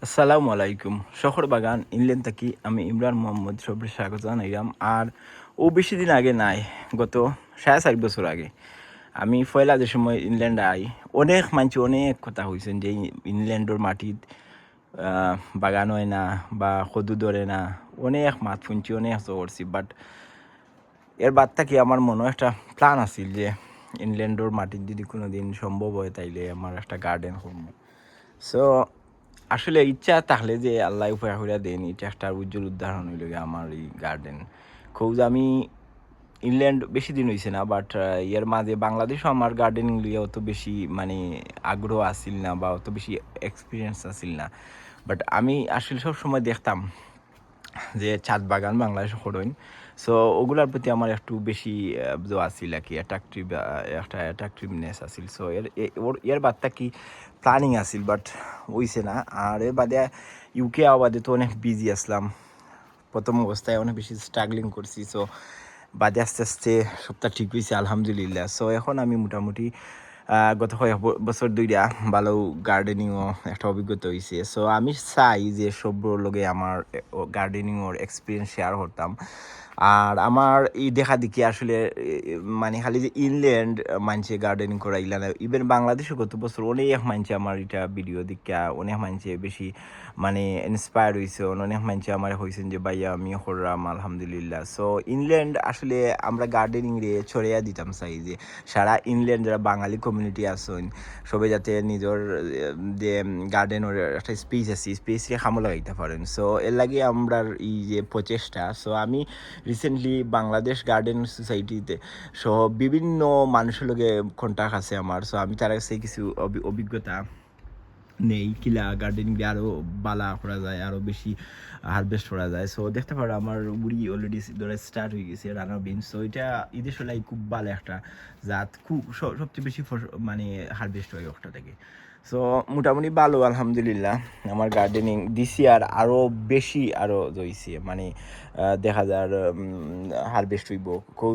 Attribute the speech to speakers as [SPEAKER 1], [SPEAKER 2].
[SPEAKER 1] আসসালামু আলাইকুম। শখর বাগান ইংল্যান্ড থেকে আমি ইমরান মোহাম্মদ সবরে স্বাগত জানাইলাম। আর ও বেশি দিন আগে নাই, গত 4.5 বছর আগে আমি পয়লা যে সময় ইংল্যান্ড আই, অনেক মানুষ অনেক কথা হয়েছেন যে ইংল্যান্ডের মাটিত বাগান হয় না বা সদু ধরে না, অনেক মাত শুনছি, অনেক করছি। বাট এর বাদ থেকে আমার মনে একটা প্ল্যান আছিল যে ইংল্যান্ডের মাটির যদি কোনো দিন সম্ভব হয় তাইলে আমার একটা গার্ডেন করবো। সো আসলে ইচ্ছা থাকলে যে আল্লাহ উপায় হইয়া দেন, এটা একটা উজ্জ্বল উদাহরণ হইল গিয়ে আমার এই গার্ডেন। খোঁজ আমি ইংল্যান্ড বেশি দিন হয়েছে না, বাট এর মাঝে বাংলাদেশও আমার গার্ডেনিং লিয়ে অত বেশি মানে আগ্রহ আসিল না বা অত বেশি এক্সপিরিয়েন্স আসিল না। বাট আমি আসলে সব সময় দেখতাম যে ছাদ বাগান বাংলাদেশে করেন। সো ওগুলার প্রতি আমার একটু বেশি জো আসিল আর কি, একটা অ্যাট্রাকটিভনেস আসিল। সো এর বাদটা কি প্ল্যানিং আসিল, বাট হইছে না। আর এর বাদে ইউকে বাদে তো অনেক বিজি আসলাম, প্রথম অবস্থায় অনেক বেশি স্ট্রাগলিং করছি। সো বাদে আস্তে আস্তে সবটা ঠিক হয়েছে আলহামদুলিল্লাহ। সো এখন আমি মোটামুটি গত কয়েক বছর দুইটা ভালো গার্ডেনিংও একটা অভিজ্ঞতা হয়েছে। সো আমি চাই যে সব্যর লগে আমার গার্ডেনিংয়ের এক্সপিরিয়েন্স শেয়ার করতাম। আর আমার এই দেখা দেখি আসলে মানে খালি যে ইংল্যান্ড মানছে গার্ডেনিং করা ইলা না, ইভেন বাংলাদেশে গত বছর অনেক মানছে আমার এটা ভিডিও দেখা, অনেক মানছে বেশি মানে ইন্সপায়ার হয়েছে, অনেক মানছে আমার হয়েছেন যে ভাইয়া আমি করলাম আলহামদুলিল্লাহ। সো ইংল্যান্ড আসলে আমরা গার্ডেনিং রে ছড়িয়ে দিতাম চাই যে সারা ইংল্যান্ড যারা বাঙালি কমিউনিটি আছেন সবাই যাতে নিজের যে গার্ডেনের একটা স্পেস আছে স্পেসে খামো লাগাইতে পারেন। সো এর লাগে আমরা এই যে প্রচেষ্টা। সো আমি রিসেন্টলি বাংলাদেশ গার্ডেন সোসাইটিতে সহ বিভিন্ন মানুষের লগে কন্ট্যাক্ট আছে আমার। সো আমি তার কাছে কিছু অভিজ্ঞতা নেই কিলা গার্ডেনিং দিয়ে আরও বালা করা যায়, আরও বেশি হারভেস্ট করা যায়। সো দেখতে পারো আমার উড়ি অলরেডি ধরে স্টার্ট হয়ে গেছে রানার বিন। সো এটা ঈদের সময় খুব ভালো একটা জাত, খুব সবচেয়ে বেশি মানে হারভেস্ট হয় ওটা থেকে। সো মোটামুটি ভালো আলহামদুলিল্লাহ। আমার গার্ডেনিং দিছি আর আরও বেশি আরও জইছে মানে দেখা যার হারভেস্ট হইব খুব